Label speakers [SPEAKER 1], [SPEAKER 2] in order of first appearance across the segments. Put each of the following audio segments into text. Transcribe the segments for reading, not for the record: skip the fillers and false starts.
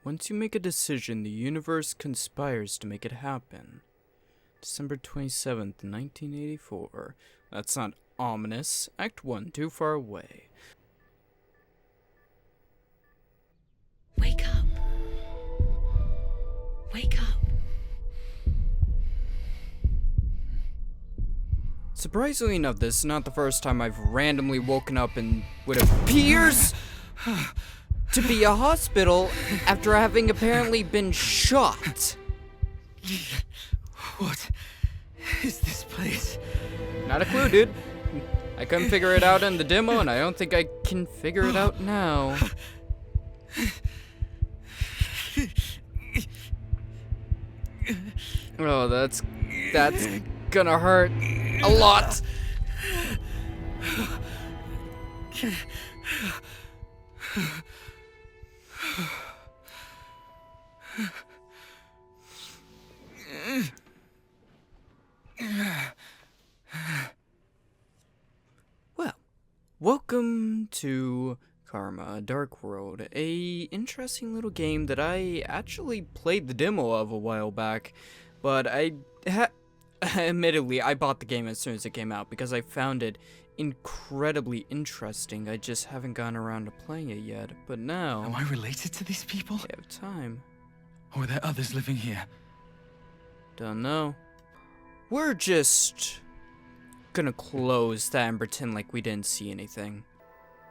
[SPEAKER 1] Once you make a decision, the universe conspires to make it happen. December 27th, 1984. That's not ominous. Act 1, Too Far Away.
[SPEAKER 2] Wake up. Wake up.
[SPEAKER 1] Surprisingly enough, this is not the first time I've randomly woken up in what appears to be a hospital after having apparently been shot.
[SPEAKER 3] What is this place?
[SPEAKER 1] Not a clue, dude. I couldn't figure it out in the demo, and I don't think I can figure it out now. Oh, that's gonna hurt a lot. Well, welcome to Karma, Dark World, a interesting little game that I actually played the demo of a while back, but admittedly, I bought the game as soon as it came out because I found it incredibly interesting. I just haven't gotten around to playing it yet, but now...
[SPEAKER 3] Am I related to these people?
[SPEAKER 1] I have time.
[SPEAKER 3] Or are there others living here?
[SPEAKER 1] Don't know. We're just gonna close that and pretend like we didn't see anything.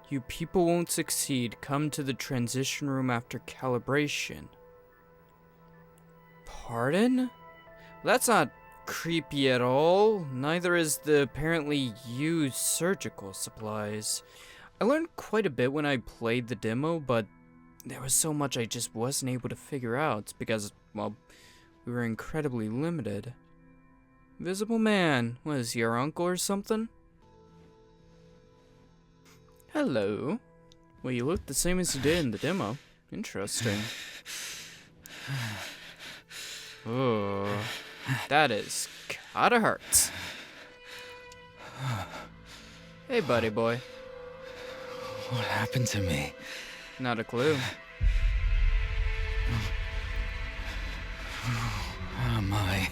[SPEAKER 1] You people won't succeed. Come to the transition room after calibration. Pardon? That's not creepy at all. Neither is the apparently used surgical supplies. I learned quite a bit when I played the demo, but there was so much I just wasn't able to figure out because, well, we were incredibly limited. Invisible man. What is he, your uncle or something? Hello. Well, you look the same as you did in the demo. Interesting. Oh, that is kinda hurts. Hey, buddy boy.
[SPEAKER 3] What happened to me?
[SPEAKER 1] Not a clue.
[SPEAKER 3] Where am I?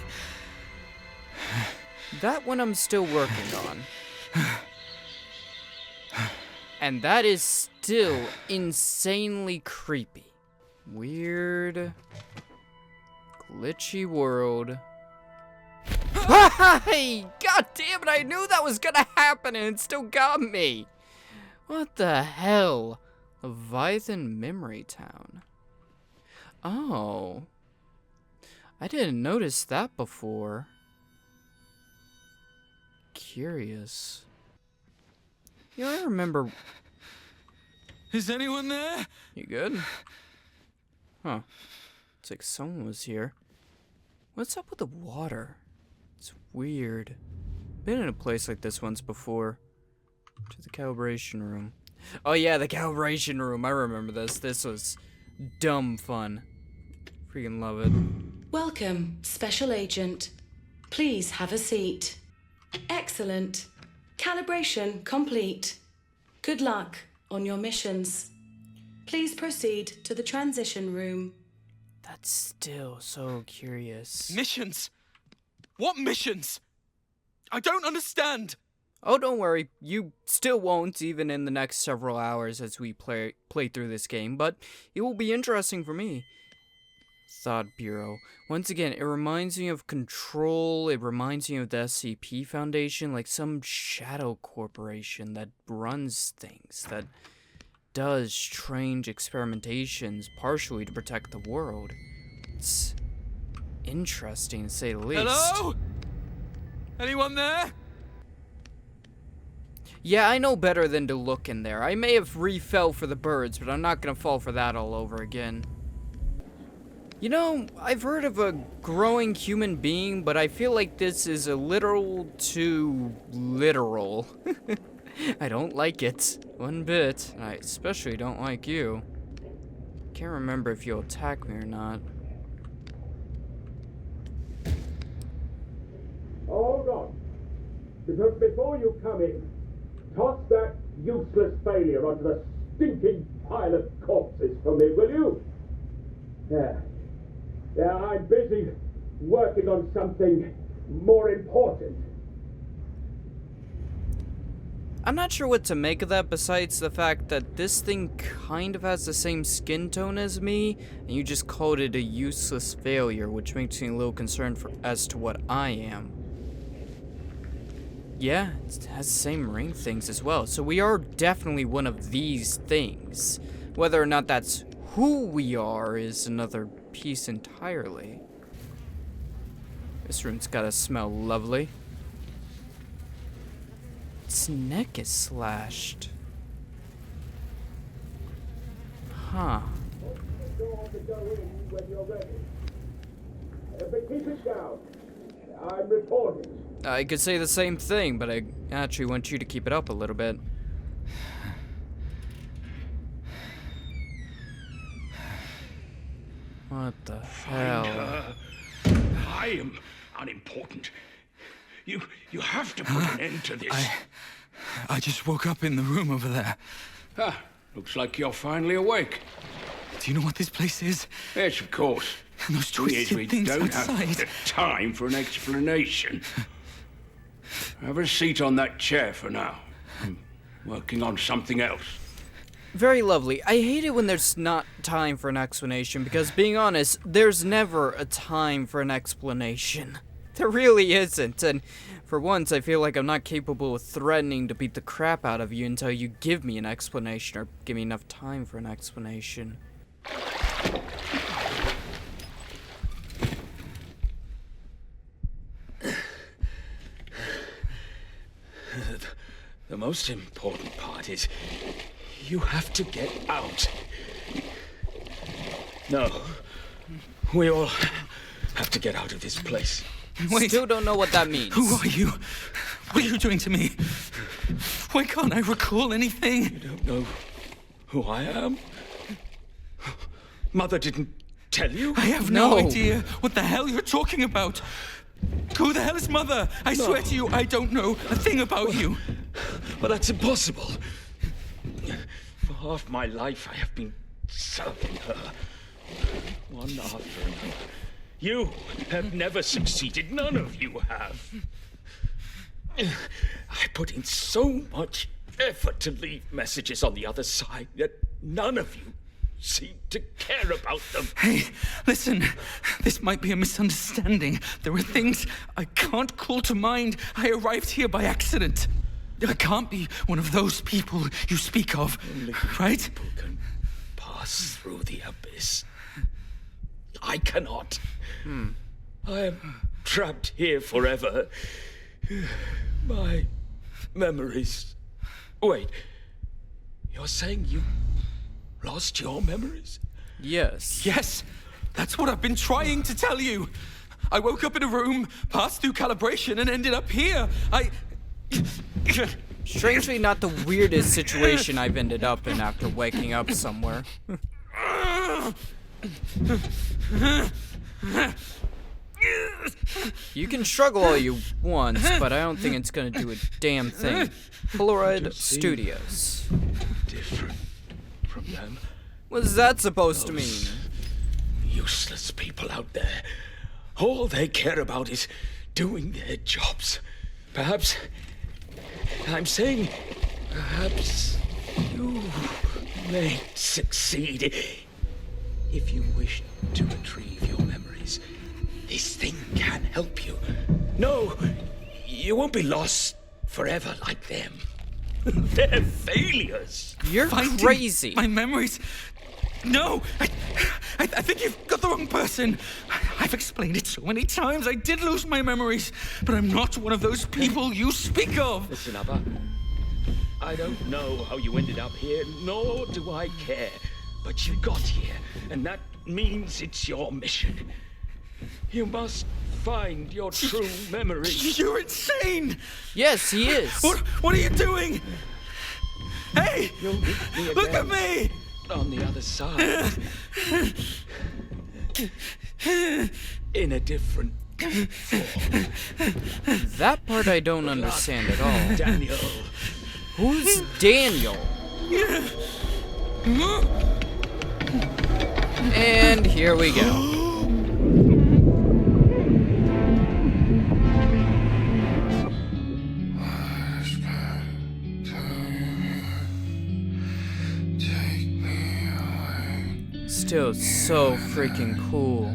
[SPEAKER 1] That one I'm still working on. And that is still insanely creepy. Weird. Glitchy world. Hey! God damn it, I knew that was gonna happen and it still got me! What the hell? Leviathan Memory Town. Oh. I didn't notice that before. Curious. You know, I remember...
[SPEAKER 3] Is anyone there?
[SPEAKER 1] You good? Huh. It's like someone was here. What's up with the water? It's weird. Been in a place like this once before. To the calibration room. Oh yeah, the calibration room. I remember this. This was dumb fun. Freaking love it.
[SPEAKER 2] Welcome, Special Agent. Please have a seat. Excellent. Calibration complete. Good luck on your missions. Please proceed to the transition room.
[SPEAKER 1] That's still so curious.
[SPEAKER 3] Missions? What missions? I don't understand.
[SPEAKER 1] Oh, don't worry. You still won't, even in the next several hours as we play through this game, but it will be interesting for me. Thought Bureau. Once again, it reminds me of Control. It reminds me of the SCP Foundation, like some shadow corporation that runs things, that does strange experimentations partially to protect the world. It's interesting to say the least.
[SPEAKER 3] Hello? Anyone there?
[SPEAKER 1] Yeah, I know better than to look in there. I may have re-fell for the birds, but I'm not gonna fall for that all over again. You know, I've heard of a growing human being, but I feel like this is a little too literal. I don't like it one bit. And I especially don't like you. Can't remember if you'll attack me or not.
[SPEAKER 4] Hold on. Because before you come in, toss that useless failure onto the stinking pile of corpses for me, will you? Yeah, I'm busy working on something more important.
[SPEAKER 1] I'm not sure what to make of that besides the fact that this thing kind of has the same skin tone as me, and you just called it a useless failure, which makes me a little concerned as to what I am. Yeah, it has the same ring things as well, so we are definitely one of these things. Whether or not that's who we are is another piece entirely. This room's gotta smell lovely. Its neck is slashed. Huh.
[SPEAKER 4] Door to go in when you're ready. But keep it down. I'm reporting.
[SPEAKER 1] I could say the same thing, but I actually want you to keep it up a little bit. What the hell?
[SPEAKER 5] I am unimportant. You have to put an end to this.
[SPEAKER 3] I just woke up in the room over there.
[SPEAKER 5] Ah, looks like you're finally awake.
[SPEAKER 3] Do you know what this place is?
[SPEAKER 5] Yes, of course.
[SPEAKER 3] And those
[SPEAKER 5] Thing is, we
[SPEAKER 3] twisted things
[SPEAKER 5] don't
[SPEAKER 3] outside.
[SPEAKER 5] have the time for an explanation. Have a seat on that chair for now. I'm working on something else.
[SPEAKER 1] Very lovely. I hate it when there's not time for an explanation, because being honest, there's never a time for an explanation. There really isn't, and for once I feel like I'm not capable of threatening to beat the crap out of you until you give me an explanation, or give me enough time for an explanation.
[SPEAKER 5] The most important part is you have to get out. No, we all have to get out of this place.
[SPEAKER 3] Wait,
[SPEAKER 1] Still don't know what that means.
[SPEAKER 3] who are you? What are you doing to me? Why can't I recall anything?
[SPEAKER 5] You don't know who I am? Mother didn't tell you?
[SPEAKER 3] I have no
[SPEAKER 1] No.
[SPEAKER 3] idea what the hell you're talking about. Who the hell is Mother? I swear to you, I don't know a thing about you.
[SPEAKER 5] Well, that's impossible. For half my life, I have been serving her. One after another. You have never succeeded. None of you have. I put in so much effort to leave messages on the other side, yet none of you seem to care about them.
[SPEAKER 3] Hey, listen, this might be a misunderstanding. There are things I can't call to mind. I arrived here by accident. I can't be one of those people you speak of,
[SPEAKER 5] Only
[SPEAKER 3] right?
[SPEAKER 5] people can pass through the abyss. I cannot. I am trapped here forever. My memories. Wait, you're saying you lost your memories?
[SPEAKER 1] Yes.
[SPEAKER 3] Yes, that's what I've been trying to tell you. I woke up in a room, passed through calibration, and ended up here.
[SPEAKER 1] Strangely not the weirdest situation I've ended up in after waking up somewhere. You can struggle all you want, but I don't think it's gonna do a damn thing. Polaroid Studios.
[SPEAKER 5] Different from them.
[SPEAKER 1] What's that supposed to mean?
[SPEAKER 5] Useless people out there. All they care about is doing their jobs. Perhaps, I'm saying, perhaps you may succeed. If you wish to retrieve your memories, this thing can help you. No, you won't be lost forever like them. They're failures.
[SPEAKER 1] You're
[SPEAKER 3] Finding
[SPEAKER 1] crazy.
[SPEAKER 3] My memories. No, I think you've got the wrong person. I've explained it so many times. I did lose my memories, but I'm not one of those people you speak of.
[SPEAKER 5] Listen, Abba. I don't know how you ended up here, nor do I care. But you got here, and that means it's your mission. You must find your true memories.
[SPEAKER 3] You're insane.
[SPEAKER 1] Yes, he is.
[SPEAKER 3] What are you doing? Hey,
[SPEAKER 5] You'll meet me
[SPEAKER 3] look at
[SPEAKER 5] again
[SPEAKER 3] me.
[SPEAKER 5] on the other side. In a different form.
[SPEAKER 1] That part I don't understand at all.
[SPEAKER 5] Daniel.
[SPEAKER 1] Who's Daniel? And Here we go. Still so freaking cool.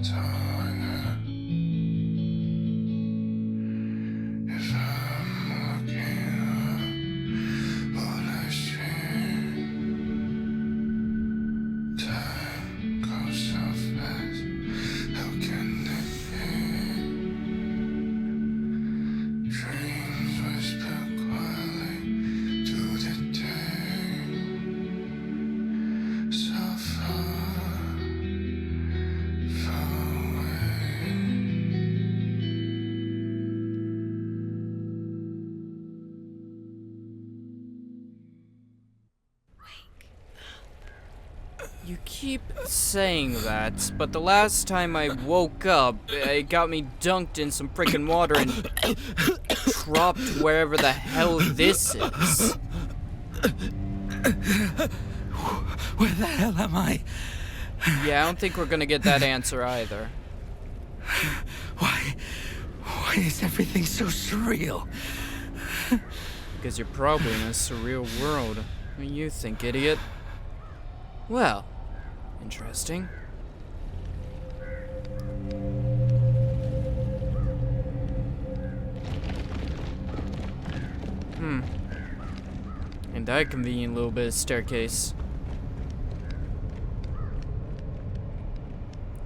[SPEAKER 1] You keep saying that, but the last time I woke up, it got me dunked in some freaking water and dropped wherever the hell this is.
[SPEAKER 3] Where the hell am I?
[SPEAKER 1] Yeah, I don't think we're gonna get that answer either.
[SPEAKER 3] Why is everything so surreal?
[SPEAKER 1] Because you're probably in a surreal world. What do you think, idiot? Well, interesting. And that convenient little bit of staircase.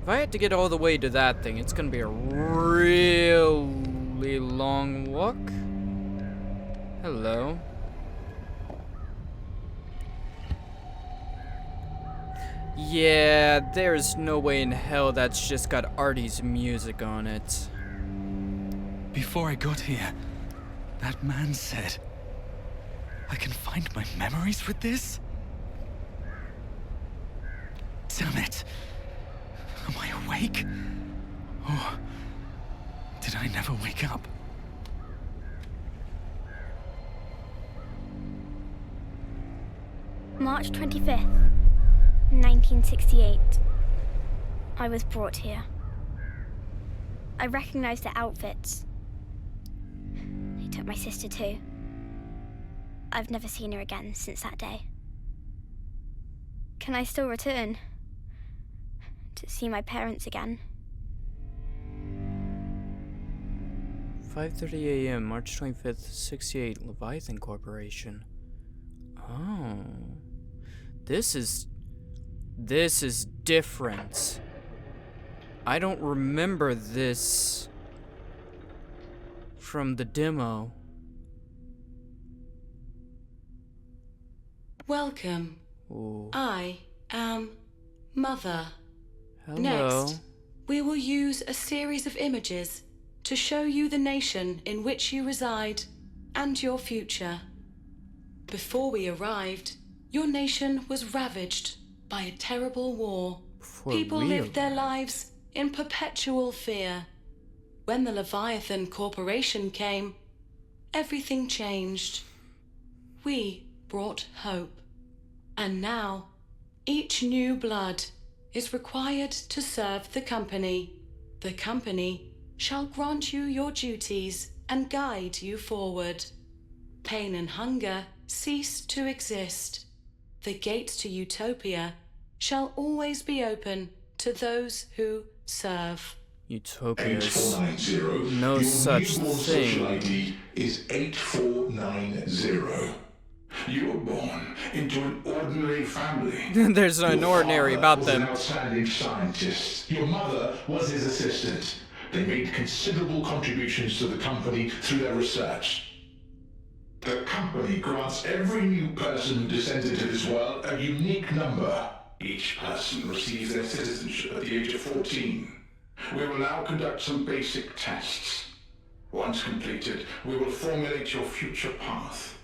[SPEAKER 1] If I had to get all the way to that thing, it's gonna be a really long walk. Hello. Yeah, there's no way in hell that's just got Artie's music on it.
[SPEAKER 3] Before I got here, that man said, I can find my memories with this? Damn it. Am I awake? Or did I never wake up?
[SPEAKER 6] March 25th, 1968. I was brought here. I recognized the outfits. He took my sister too. I've never seen her again since that day. Can I still return? To see my parents again?
[SPEAKER 1] 5:30 a.m., March 25th, 68, Leviathan Corporation. Oh. This is different. I don't remember this from the demo.
[SPEAKER 2] Welcome.
[SPEAKER 1] Ooh.
[SPEAKER 2] I am Mother.
[SPEAKER 1] Hello.
[SPEAKER 2] Next, we will use a series of images to show you the nation in which you reside and your future. Before we arrived, your nation was ravaged by a terrible war. People lived their lives in perpetual fear. When the Leviathan Corporation came, everything changed. We brought hope. And now, each new blood is required to serve the company. The company shall grant you your duties and guide you forward. Pain and hunger cease to exist. The gates to utopia shall always be open to those who serve.
[SPEAKER 1] Utopias.
[SPEAKER 7] 8490.
[SPEAKER 1] No
[SPEAKER 7] Your
[SPEAKER 1] such
[SPEAKER 7] newborn social
[SPEAKER 1] thing.
[SPEAKER 7] ID is 8490. You were born into an ordinary family.
[SPEAKER 1] There's an
[SPEAKER 7] Your
[SPEAKER 1] ordinary
[SPEAKER 7] father
[SPEAKER 1] about
[SPEAKER 7] was
[SPEAKER 1] them.
[SPEAKER 7] an outstanding scientist. Your mother was his assistant. They made considerable contributions to the company through their research. The company grants every new person who descends into this world a unique number. Each person receives their citizenship at the age of 14. We will now conduct some basic tests. Once completed, we will formulate your future path.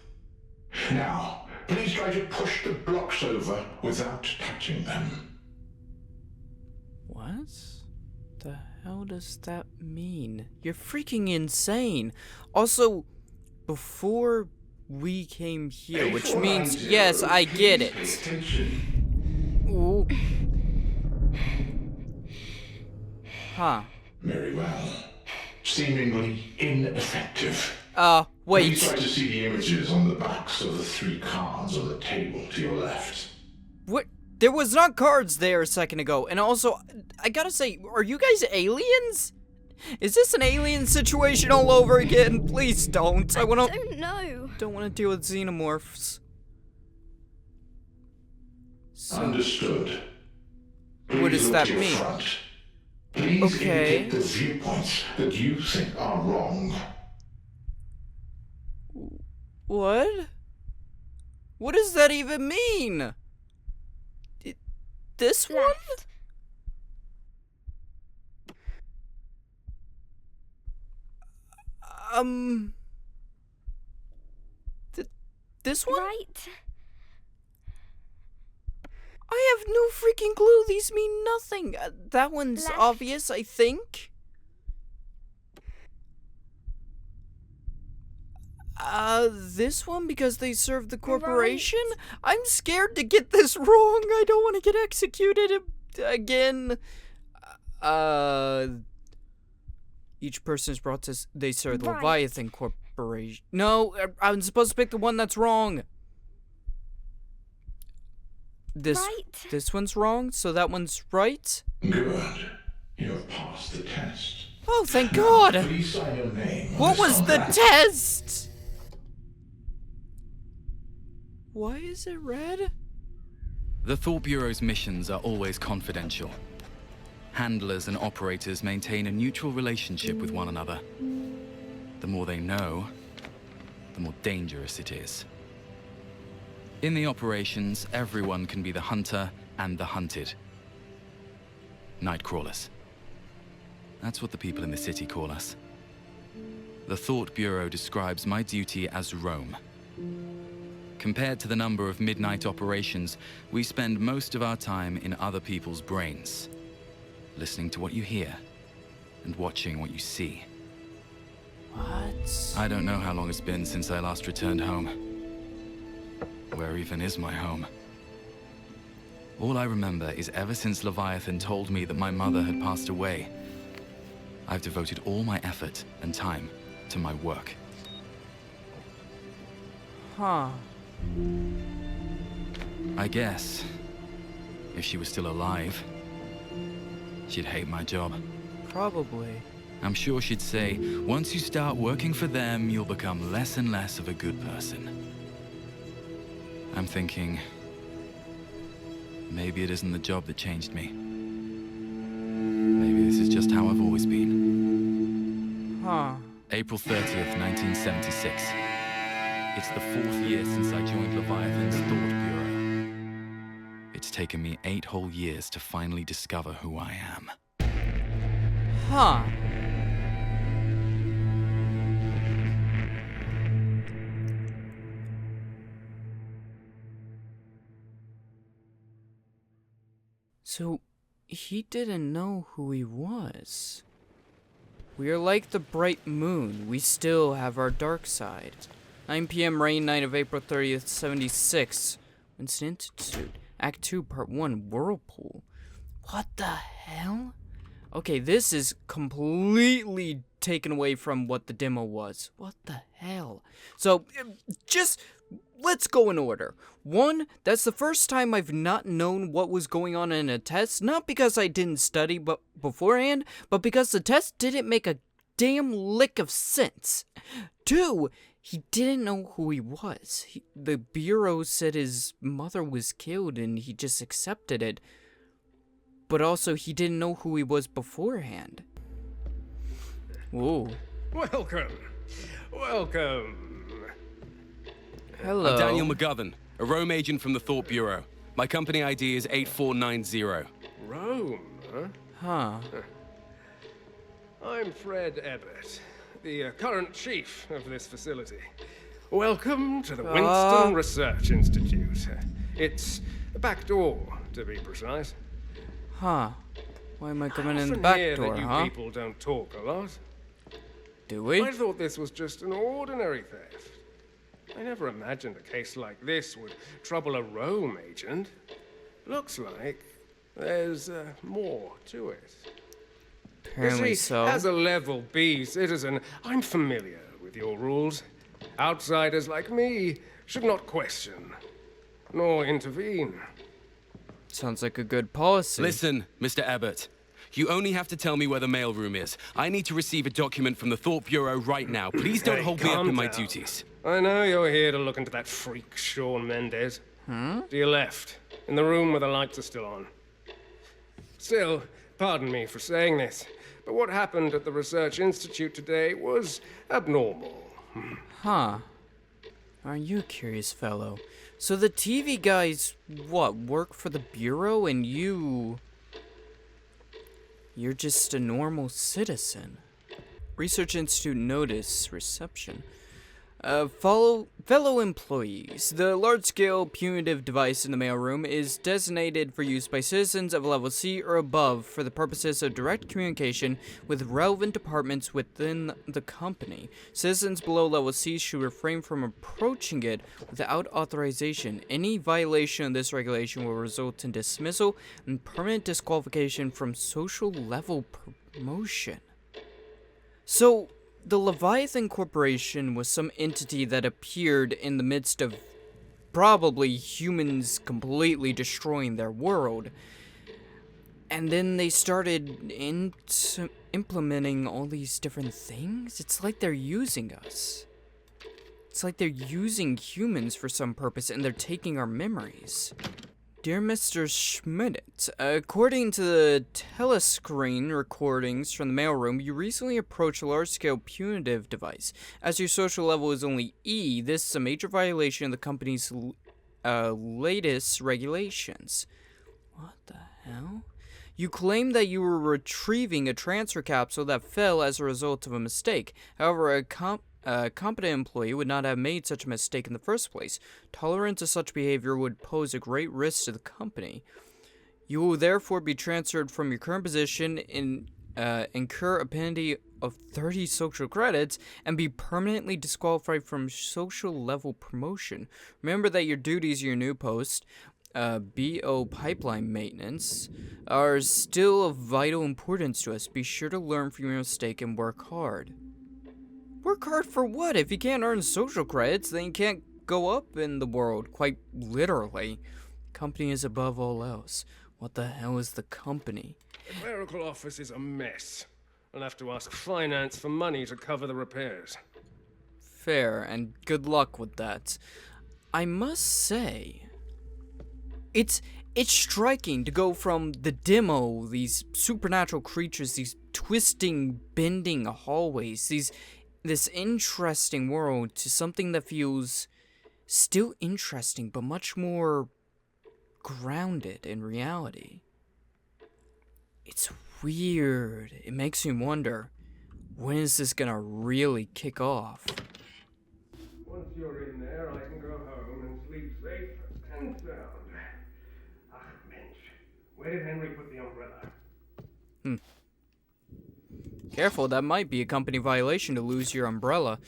[SPEAKER 7] Now, please try to push the blocks over without touching them.
[SPEAKER 1] What the hell does that mean? You're freaking insane. Also, before we came here, which means, yes, I get it.
[SPEAKER 7] Please pay attention.
[SPEAKER 1] Ooh. Huh.
[SPEAKER 7] Very well. Seemingly ineffective.
[SPEAKER 1] Wait.
[SPEAKER 7] Please try to see the images on the backs of the 3 cards on the table to your left.
[SPEAKER 1] What? There was not cards there a second ago. And also, I gotta say, are you guys aliens? Is this an alien situation all over again? Please don't.
[SPEAKER 6] I don't know.
[SPEAKER 1] Don't want to deal with xenomorphs. So,
[SPEAKER 7] Understood.
[SPEAKER 1] what does
[SPEAKER 7] Please
[SPEAKER 1] that
[SPEAKER 7] look to your
[SPEAKER 1] mean?
[SPEAKER 7] front. Please
[SPEAKER 1] Okay.
[SPEAKER 7] indicate the viewpoints that you think are wrong.
[SPEAKER 1] what? What does that even mean? This one?
[SPEAKER 6] Left.
[SPEAKER 1] This one?
[SPEAKER 6] Right.
[SPEAKER 1] I have no freaking clue. These mean nothing. That one's
[SPEAKER 6] Left.
[SPEAKER 1] obvious, I think. This one because they serve the corporation?
[SPEAKER 6] Right.
[SPEAKER 1] I'm scared to get this wrong. I don't want to get executed again. Each person is brought to... They serve the
[SPEAKER 6] Right.
[SPEAKER 1] Leviathan Corporation. No, I'm supposed to pick the one that's wrong.
[SPEAKER 6] Right.
[SPEAKER 1] This one's wrong, so that one's right.
[SPEAKER 7] Good. You have passed the test.
[SPEAKER 1] Oh, thank God!
[SPEAKER 7] Please sign your name on
[SPEAKER 1] What
[SPEAKER 7] this
[SPEAKER 1] was the
[SPEAKER 7] contract.
[SPEAKER 1] test? Why is it red?
[SPEAKER 3] The Thought Bureau's missions are always confidential. Handlers and operators maintain a neutral relationship with one another. The more they know, the more dangerous it is. In the operations, everyone can be the hunter and the hunted. Nightcrawlers. That's what the people in the city call us. The Thought Bureau describes my duty as roam. Compared to the number of midnight operations, we spend most of our time in other people's brains, listening to what you hear and watching what you see.
[SPEAKER 1] What?
[SPEAKER 3] I don't know how long it's been since I last returned home. Where even is my home? All I remember is ever since Leviathan told me that my mother had passed away, I've devoted all my effort and time to my work.
[SPEAKER 1] Huh.
[SPEAKER 3] I guess, if she was still alive, she'd hate my job.
[SPEAKER 1] Probably.
[SPEAKER 3] I'm sure she'd say, once you start working for them, you'll become less and less of a good person. I'm thinking, maybe it isn't the job that changed me. Maybe this is just how I've always been.
[SPEAKER 1] Huh.
[SPEAKER 3] April 30th, 1976. It's the 4th year since I joined Leviathan's Thought Bureau. It's taken me 8 whole years to finally discover who I am.
[SPEAKER 1] Huh. So, he didn't know who he was. We are like the bright moon. We still have our dark side. 9 p.m. rain night of April 30th, 76. Winston Institute. Act 2, Part 1, Whirlpool. What the hell? Okay, this is completely taken away from what the demo was. What the hell? So, just... let's go in order. 1, that's the first time I've not known what was going on in a test, not because I didn't study beforehand, but because the test didn't make a damn lick of sense. 2, he didn't know who he was. The Bureau said his mother was killed and he just accepted it. But also, he didn't know who he was beforehand. Whoa.
[SPEAKER 8] Welcome. Welcome.
[SPEAKER 1] Hello.
[SPEAKER 9] I'm Daniel McGovern, a Rome agent from the Thought Bureau. My company ID is 8490.
[SPEAKER 8] Rome, huh?
[SPEAKER 1] Huh.
[SPEAKER 8] I'm Fred Ebbett, the current chief of this facility. Welcome to the Winston Research Institute. It's a back door, to be precise.
[SPEAKER 1] Huh. Why am I coming in the
[SPEAKER 8] Often
[SPEAKER 1] back
[SPEAKER 8] hear
[SPEAKER 1] door,
[SPEAKER 8] that you
[SPEAKER 1] huh?
[SPEAKER 8] people don't talk a lot.
[SPEAKER 1] Do we?
[SPEAKER 8] I thought this was just an ordinary theft. I never imagined a case like this would trouble a Rome agent. Looks like there's more to it.
[SPEAKER 1] Apparently
[SPEAKER 8] You see,
[SPEAKER 1] so.
[SPEAKER 8] as a level B citizen, I'm familiar with your rules. Outsiders like me should not question, nor intervene.
[SPEAKER 1] Sounds like a good policy.
[SPEAKER 9] Listen, Mr. Abbott. You only have to tell me where the mailroom is. I need to receive a document from the Thought Bureau right now. Please don't
[SPEAKER 8] Hey,
[SPEAKER 9] hold me up
[SPEAKER 8] calm
[SPEAKER 9] in my
[SPEAKER 8] down.
[SPEAKER 9] duties.
[SPEAKER 8] I know you're here to look into that freak, Sean Mendez. To your left, in the room where the lights are still on. Still, pardon me for saying this, but what happened at the Research Institute today was abnormal.
[SPEAKER 1] Huh. Aren't you a curious fellow? So the TV guys, what, work for the Bureau and you're just a normal citizen? Research Institute notice reception. Fellow employees, the large-scale punitive device in the mailroom is designated for use by citizens of level C or above for the purposes of direct communication with relevant departments within the company. Citizens below level C should refrain from approaching it without authorization. Any violation of this regulation will result in dismissal and permanent disqualification from social level promotion. So, the Leviathan Corporation was some entity that appeared in the midst of probably humans completely destroying their world. And then they started implementing all these different things. It's like they're using us. It's like they're using humans for some purpose and they're taking our memories. Dear Mr. Schmidt, according to the telescreen recordings from the mailroom, you recently approached a large-scale punitive device. As your social level is only E, this is a major violation of the company's latest regulations. What the hell? You claim that you were retrieving a transfer capsule that fell as a result of a mistake. However, a competent employee would not have made such a mistake in the first place. Tolerance of such behavior would pose a great risk to the company. You will therefore be transferred from your current position and incur a penalty of 30 social credits and be permanently disqualified from social level promotion. Remember that your duties at your new post, BO pipeline maintenance, are still of vital importance to us. Be sure to learn from your mistake and work hard. Work hard for what? If you can't earn social credits, then you can't go up in the world, quite literally. Company is above all else. What the hell is the company?
[SPEAKER 8] The clerical office is a mess. I'll have to ask finance for money to cover the repairs.
[SPEAKER 1] Fair, and good luck with that. I must say, it's striking to go from the demo, these supernatural creatures, these twisting, bending hallways, this interesting world, to something that feels still interesting, but much more grounded in reality. It's weird. It makes me wonder, when is this gonna really kick off?
[SPEAKER 8] Once you're in there, I can go home and sleep safe and sound. Ah, Mensch. Where did Henry put the umbrella?
[SPEAKER 1] Careful, that might be a company violation to lose your umbrella.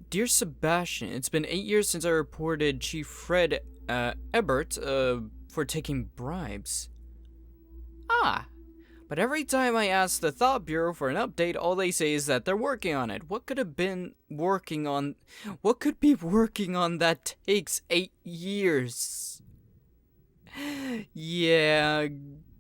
[SPEAKER 1] Dear Sebastian, it's been 8 years since I reported Chief Fred Ebert for taking bribes. Ah, but every time I ask the Thought Bureau for an update, all they say is that they're working on it. What could be working on that takes 8 years? Yeah,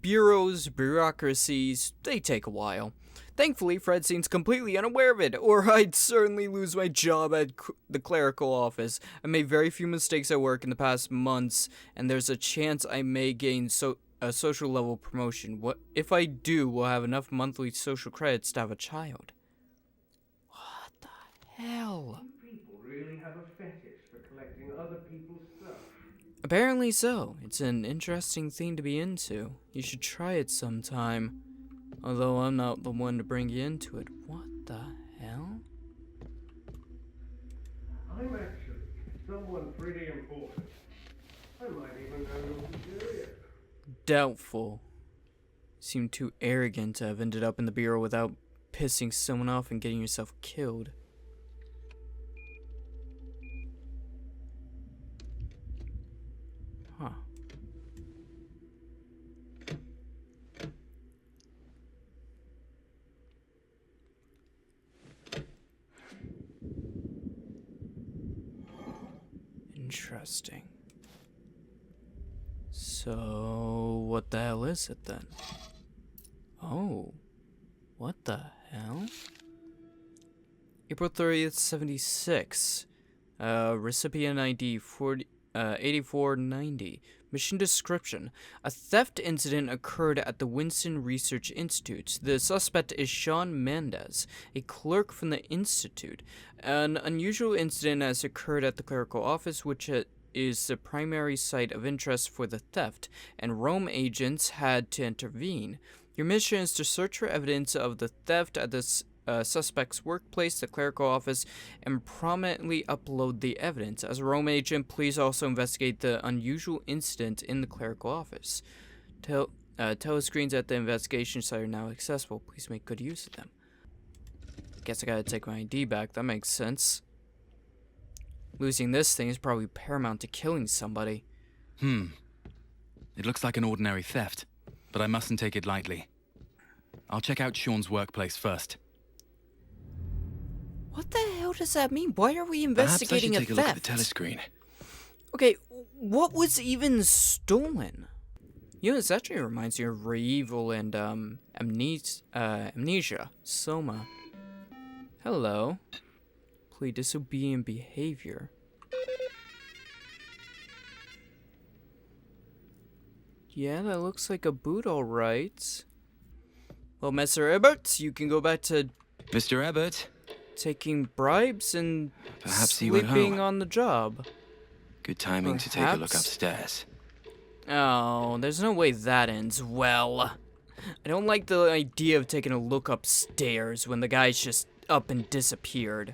[SPEAKER 1] bureaucracies, they take a while. Thankfully, Fred seems completely unaware of it, or I'd certainly lose my job at the clerical office. I made very few mistakes at work in the past months, and there's a chance I may gain a social level promotion. What if I do? We'll have enough monthly social credits to have a child. What the hell?
[SPEAKER 8] People really have a fetish for collecting other people's stuff.
[SPEAKER 1] Apparently so. It's an interesting thing to be into. You should try it sometime. Although I'm not the one to bring you into it. What the hell?
[SPEAKER 8] I'm actually someone pretty important. I might even know who's serious.
[SPEAKER 1] Doubtful. Seem too arrogant to have ended up in the bureau without pissing someone off and getting yourself killed. Huh. Interesting. So, what the hell is it then? Oh, what the hell? April 30th, 76. Recipient ID 8490. Mission description. A theft incident occurred at the Winston Research Institute. The suspect is Sean Mendez, a clerk from the institute. An unusual incident has occurred at the clerical office, which is the primary site of interest for the theft, and Rome agents had to intervene. Your mission is to search for evidence of the theft at the suspect's workplace, the clerical office, and prominently upload the evidence. As a Rome agent, please also investigate the unusual incident in the clerical office. Telescreens at the investigation site are now accessible. Please make good use of them. Guess I gotta take my ID back. That makes sense. Losing this thing is probably paramount to killing somebody.
[SPEAKER 3] It looks like an ordinary theft, but I mustn't take it lightly. I'll check out Sean's workplace first.
[SPEAKER 1] What the hell does that mean? Why are we
[SPEAKER 3] Perhaps I should
[SPEAKER 1] investigating
[SPEAKER 3] take
[SPEAKER 1] a
[SPEAKER 3] a look at
[SPEAKER 1] theft?
[SPEAKER 3] the telescreen.
[SPEAKER 1] Okay, what was even stolen? You know, this actually reminds me of Reevil and Amnesia. Soma. Hello. Play disobedient behavior. Yeah, that looks like a boot, alright. Well, Mr. Ebert, you can go back to
[SPEAKER 3] Mr. Ebert,
[SPEAKER 1] taking bribes and
[SPEAKER 3] perhaps you at
[SPEAKER 1] sleeping
[SPEAKER 3] home.
[SPEAKER 1] on the job.
[SPEAKER 3] Good timing to take a look
[SPEAKER 1] Perhaps.
[SPEAKER 3] upstairs.
[SPEAKER 1] Oh, there's no way that ends well. I don't like the idea of taking a look upstairs when the guy's just up and disappeared.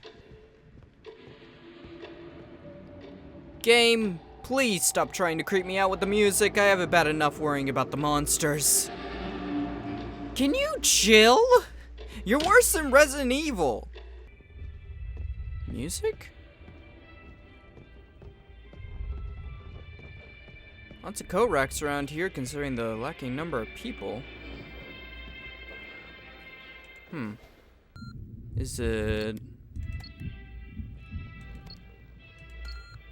[SPEAKER 1] Game, please stop trying to creep me out with the music. I have it bad enough worrying about the monsters. Can you chill? You're worse than Resident Evil. Music? Lots of coat racks around here considering the lacking number of people. Is it...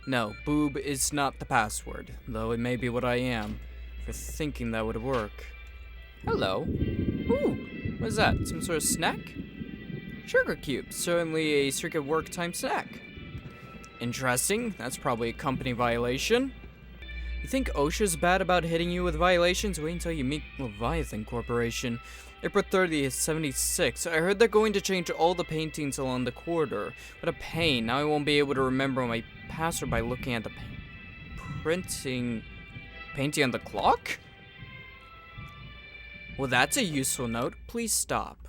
[SPEAKER 1] No, boob is not the password, though it may be what I am for thinking that would work. Hello. Ooh, what is that? Some sort of snack? Sugar cubes, certainly a strict work time snack. Interesting, that's probably a company violation. You think OSHA's bad about hitting you with violations? Wait until you meet Leviathan Corporation. April 30th, 76. I heard they're going to change all the paintings along the corridor. What a pain. Now I won't be able to remember my password by looking at the painting on the clock? Well, that's a useful note. Please stop.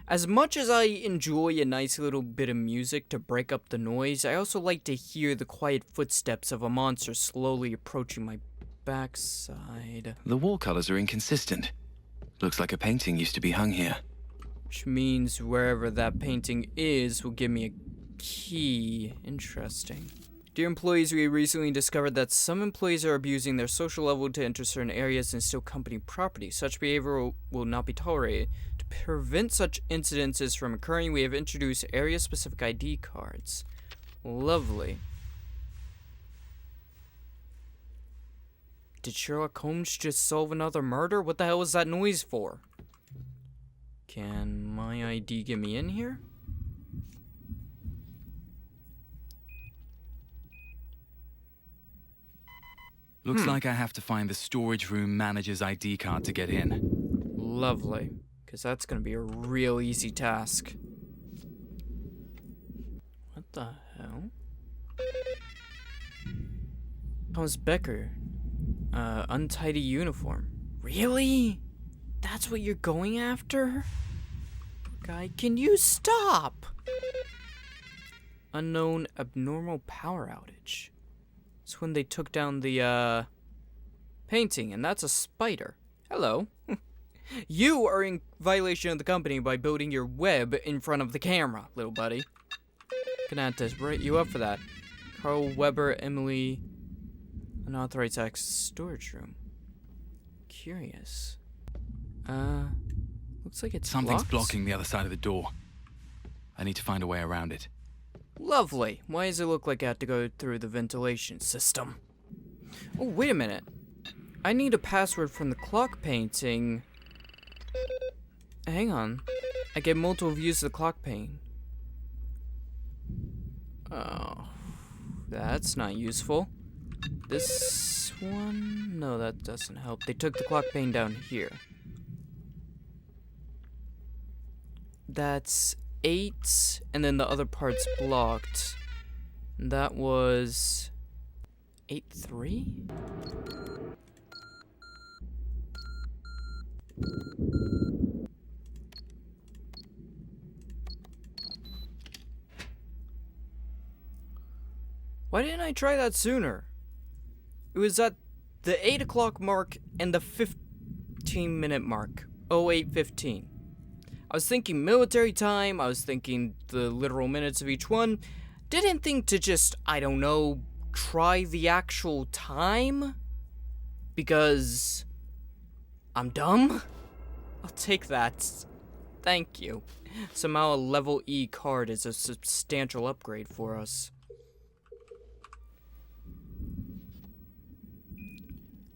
[SPEAKER 1] As much as I enjoy a nice little bit of music to break up the noise, I also like to hear the quiet footsteps of a monster slowly approaching my backside.
[SPEAKER 3] The wall colors are inconsistent. Looks like a painting used to be hung here.
[SPEAKER 1] Which means wherever that painting is will give me a key. Interesting. Dear employees, we recently discovered that some employees are abusing their social level to enter certain areas and steal company property. Such behavior will not be tolerated. To prevent such incidences from occurring, we have introduced area-specific ID cards. Lovely. Did Sherlock Holmes just solve another murder? What the hell was that noise for? Can my ID get me in here?
[SPEAKER 3] Looks like I have to find the storage room manager's ID card to get in.
[SPEAKER 1] Lovely, because that's going to be a real easy task. What the hell? Thomas Becker. Untidy uniform. Really? That's what you're going after? Guy, can you stop? Unknown abnormal power outage. It's when they took down the, painting, and that's a spider. Hello. You are in violation of the company by building your web in front of the camera, little buddy. Gonna have to write you up for that. Carl Weber, Emily, unauthorized access storage room. Curious. Looks like it's
[SPEAKER 3] Something's
[SPEAKER 1] blocked.
[SPEAKER 3] blocking the other side of the door. I need to find a way around it.
[SPEAKER 1] Lovely. Why does it look like I have to go through the ventilation system? Oh, wait a minute. I need a password from the clock painting. Hang on. I get multiple views of the clock painting. Oh, that's not useful. This one? No, that doesn't help. They took the clock pane down here. That's 8, and then the other part's blocked. That was 8-3? Why didn't I try that sooner? It was at the 8 o'clock mark and the 15-minute mark. 08:15. I was thinking military time, I was thinking the literal minutes of each one. Didn't think to just, I don't know, try the actual time? Because I'm dumb? I'll take that. Thank you. Somehow a level E card is a substantial upgrade for us.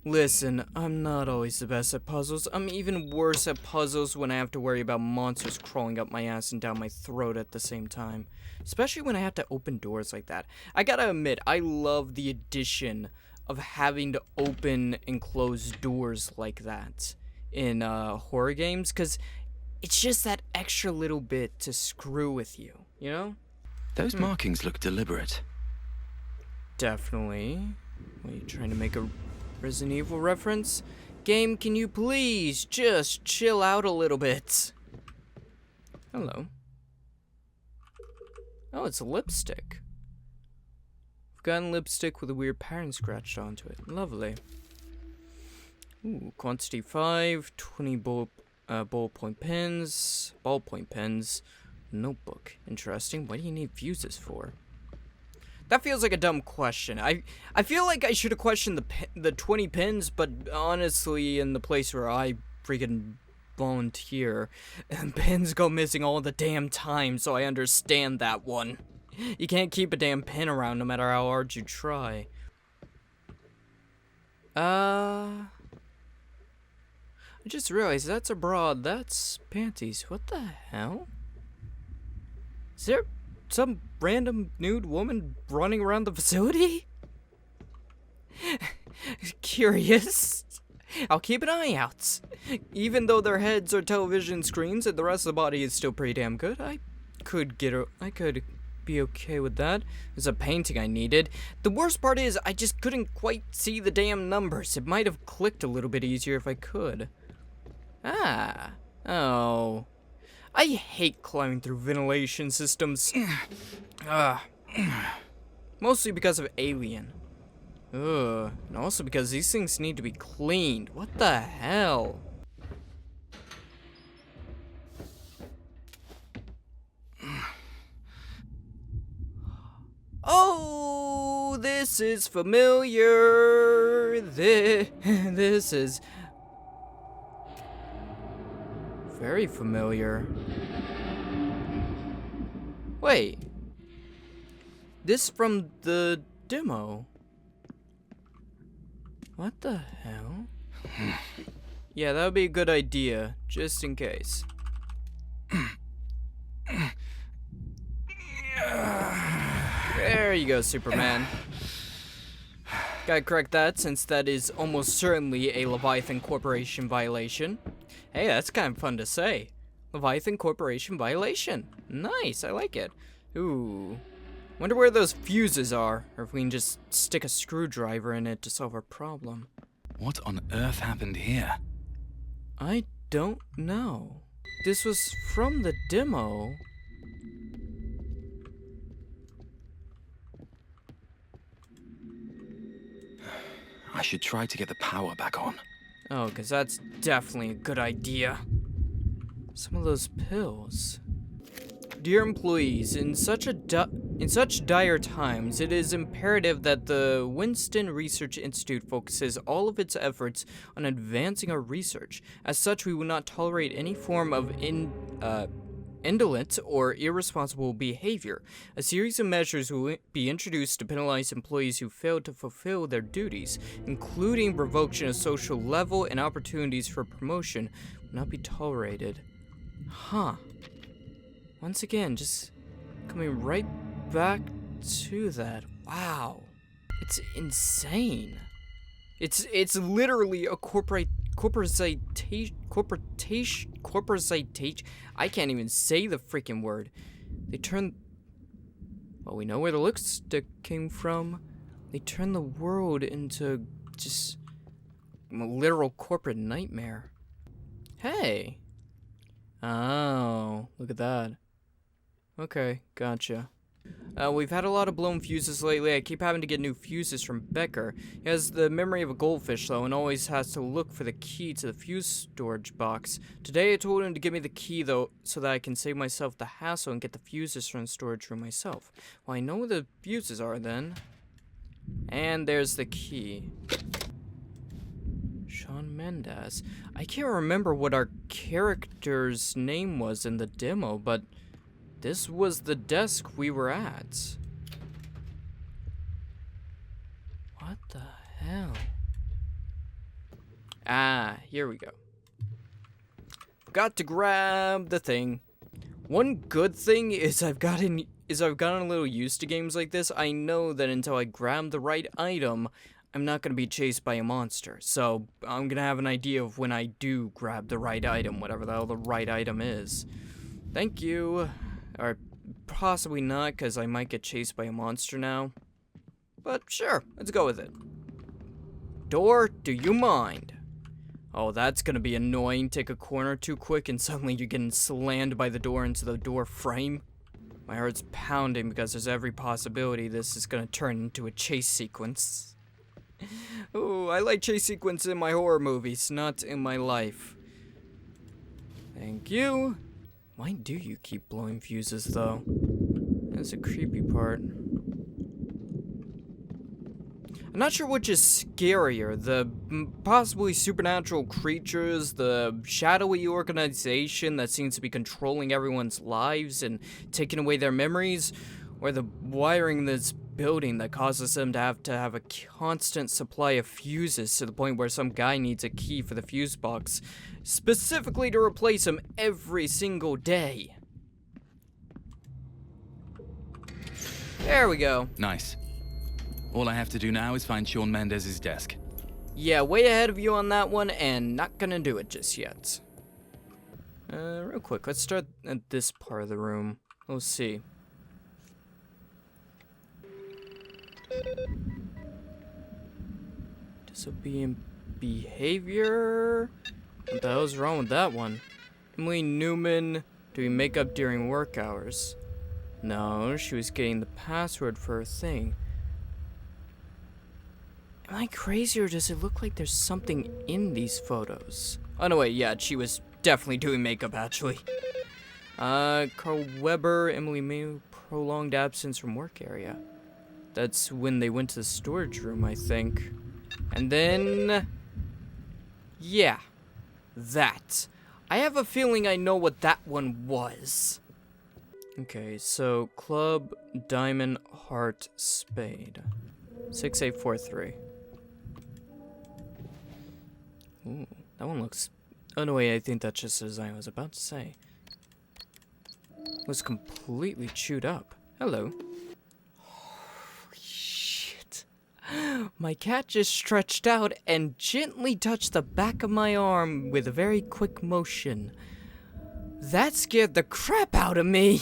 [SPEAKER 1] Listen, I'm not always the best at puzzles. I'm even worse at puzzles when I have to worry about monsters crawling up my ass and down my throat at the same time. Especially when I have to open doors like that. I gotta admit, I love the addition of having to open and close doors like that in horror games, because it's just that extra little bit to screw with you, you know?
[SPEAKER 3] Those markings look deliberate.
[SPEAKER 1] Definitely. What, are you trying to make a Resident Evil reference? Game, can you please just chill out a little bit? Hello. Oh, it's a lipstick. Forgotten lipstick with a weird pattern scratched onto it. Lovely. Ooh, quantity 5, 20 ballpoint pens, notebook. Interesting. What do you need fuses for? That feels like a dumb question. I feel like I should have questioned the 20 pins, but honestly, in the place where I freaking volunteer, pins go missing all the damn time, so I understand that one. You can't keep a damn pin around no matter how hard you try. I just realized that's a bra, that's panties. What the hell? Is there some random nude woman running around the facility? Curious. I'll keep an eye out. Even though their heads are television screens and the rest of the body is still pretty damn good, I could be okay with that. There's a painting I needed. The worst part is I just couldn't quite see the damn numbers. It might have clicked a little bit easier if I could. Ah. Oh. I hate climbing through ventilation systems. Mostly because of Alien. Ugh. And also because these things need to be cleaned. What the hell? Oh, this is familiar. This is very familiar. Wait. This from the demo. What the hell? Yeah, that would be a good idea, just in case. There you go, Superman. Gotta correct that, since that is almost certainly a Leviathan Corporation violation. Hey, that's kind of fun to say. Leviathan Corporation violation. Nice, I like it. Ooh. Wonder where those fuses are, or if we can just stick a screwdriver in it to solve our problem.
[SPEAKER 3] What on earth happened here?
[SPEAKER 1] I don't know. This was from the demo.
[SPEAKER 3] I should try to get the power back on.
[SPEAKER 1] Oh, because that's definitely a good idea. Some of those pills. Dear employees, in such dire times, it is imperative that the Winston Research Institute focuses all of its efforts on advancing our research. As such, we will not tolerate any form of indolent or irresponsible behavior. A series of measures will be introduced to penalize employees who fail to fulfill their duties, including revocation of social level and opportunities for promotion will not be tolerated. Huh. Once again, just coming right back to that. Wow. It's insane. It's literally a corporation. I can't even say the freaking word. They turn. Well, we know where the lipstick came from. They turn the world into just a literal corporate nightmare. Hey. Oh, look at that. Okay, gotcha. We've had a lot of blown fuses lately. I keep having to get new fuses from Becker. He has the memory of a goldfish, though, and always has to look for the key to the fuse storage box. Today, I told him to give me the key, though, so that I can save myself the hassle and get the fuses from the storage room myself. Well, I know where the fuses are, then. And there's the key. Shawn Mendes. I can't remember what our character's name was in the demo, but this was the desk we were at. What the hell? Ah, here we go. Got to grab the thing. One good thing is I've gotten a little used to games like this. I know that until I grab the right item, I'm not going to be chased by a monster. So I'm going to have an idea of when I do grab the right item, whatever the hell the right item is. Thank you. Or possibly not, because I might get chased by a monster now. But sure, let's go with it. Door, do you mind? Oh, that's gonna be annoying. Take a corner too quick and suddenly you're getting slammed by the door into the door frame. My heart's pounding because there's every possibility this is gonna turn into a chase sequence. Ooh, I like chase sequences in my horror movies, not in my life. Thank you. Why do you keep blowing fuses, though? That's a creepy part. I'm not sure which is scarier, the possibly supernatural creatures, the shadowy organization that seems to be controlling everyone's lives and taking away their memories, or the wiring in this building that causes them to have a constant supply of fuses to the point where some guy needs a key for the fuse box, specifically to replace them every single day. There we go.
[SPEAKER 3] Nice. All I have to do now is find Shawn Mendes' desk.
[SPEAKER 1] Yeah, way ahead of you on that one, and not gonna do it just yet. Real quick, let's start at this part of the room. We'll see. Disobedient behavior? What the hell's wrong with that one? Emily Newman doing makeup during work hours. No, she was getting the password for her thing. Am I crazy, or does it look like there's something in these photos? Oh no, wait, yeah, she was definitely doing makeup, actually. Carl Weber, Emily May, prolonged absence from work area. That's when they went to the storage room, I think. And then... yeah. That. I have a feeling I know what that one was. Okay, so Club, Diamond, Heart, Spade. 6843. Ooh, that one looks... oh no, wait, I think that's just as I was about to say. Was completely chewed up. Hello. My cat just stretched out and gently touched the back of my arm with a very quick motion. That scared the crap out of me.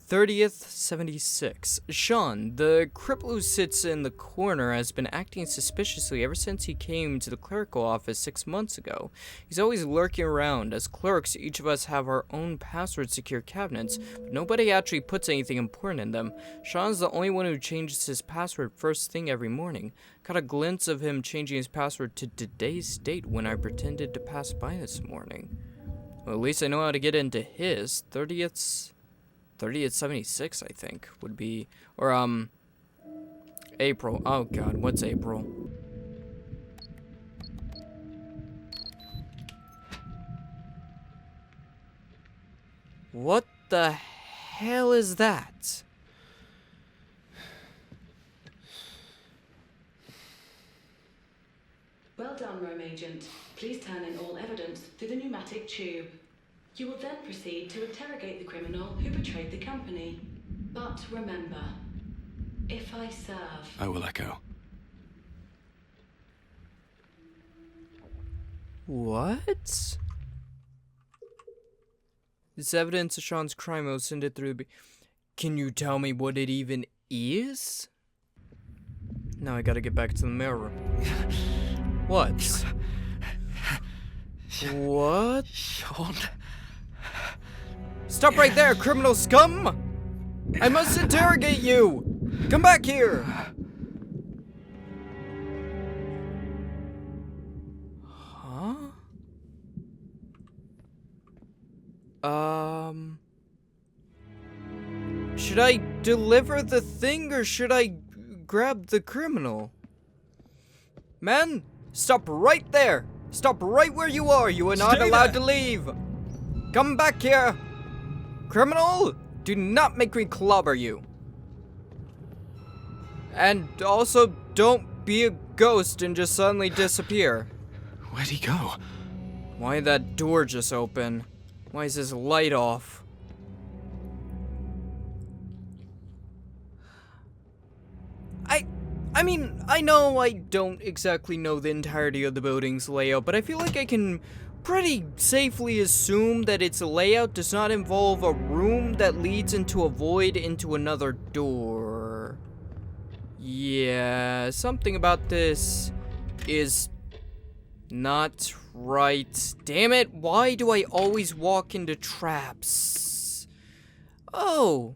[SPEAKER 1] 30th, 76. Sean, the cripple who sits in the corner, has been acting suspiciously ever since he came to the clerical office 6 months ago. He's always lurking around. As clerks, each of us have our own password-secure cabinets, but nobody actually puts anything important in them. Sean's the only one who changes his password first thing every morning. Got a glimpse of him changing his password to today's date when I pretended to pass by this morning. Well, at least I know how to get into his. 30th 76, I think, would be, or, April. Oh, God, what's April? What the hell is that?
[SPEAKER 2] Well done, Rome Agent. Please turn in all evidence through the pneumatic tube. You will then proceed to interrogate the criminal who betrayed the company. But remember, if I serve...
[SPEAKER 3] I will echo.
[SPEAKER 1] What? This evidence of Sean's crime was sent it through. Can you tell me what it even is? Now I gotta get back to the mirror. What? What?
[SPEAKER 3] Sean.
[SPEAKER 1] Stop right there, criminal scum! I must interrogate you! Come back here! Huh? Should I deliver the thing or should I grab the criminal? Man, stop right there! Stop right where you are! You are not allowed to leave! Come back here! Criminal! Do not make me clobber you! And also, don't be a ghost and just suddenly disappear.
[SPEAKER 3] Where'd he go?
[SPEAKER 1] Why did that door just open? Why is this light off? I mean, I know I don't exactly know the entirety of the building's layout, but I feel like I can pretty safely assume that its layout does not involve a room that leads into a void into another door. Yeah, something about this is not right. Damn it, why do I always walk into traps? Oh.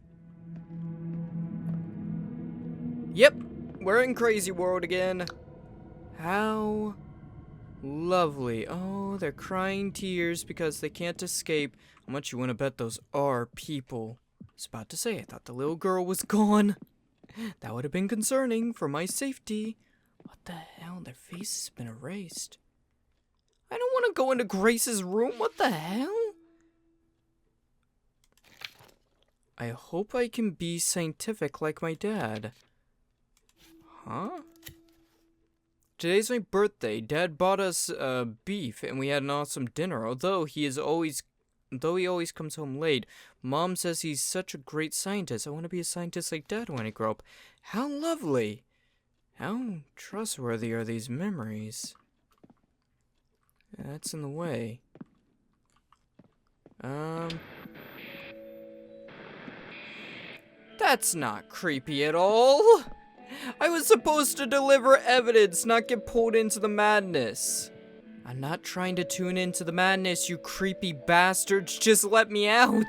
[SPEAKER 1] Yep, we're in Crazy World again. How lovely. Oh, they're crying tears because they can't escape. How much you want to bet those are people? I was about to say, I thought the little girl was gone. That would have been concerning for my safety. What the hell? Their face has been erased. I don't want to go into Grace's room. What the hell? I hope I can be scientific like my dad. Huh? Today's my birthday. Dad bought us beef and we had an awesome dinner. Although he always comes home late, Mom says he's such a great scientist. I want to be a scientist like Dad when I grow up. How lovely. How trustworthy are these memories? That's in the way. That's not creepy at all. I was supposed to deliver evidence, not get pulled into the madness. I'm not trying to tune into the madness, you creepy bastards. Just let me out.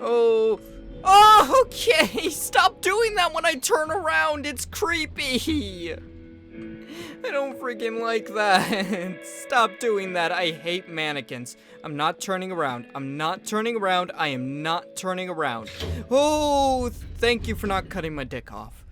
[SPEAKER 1] Oh, okay. Stop doing that when I turn around. It's creepy. I don't freaking like that. Stop doing that. I hate mannequins. I'm not turning around. I'm not turning around. I am not turning around. Oh, thank you for not cutting my dick off.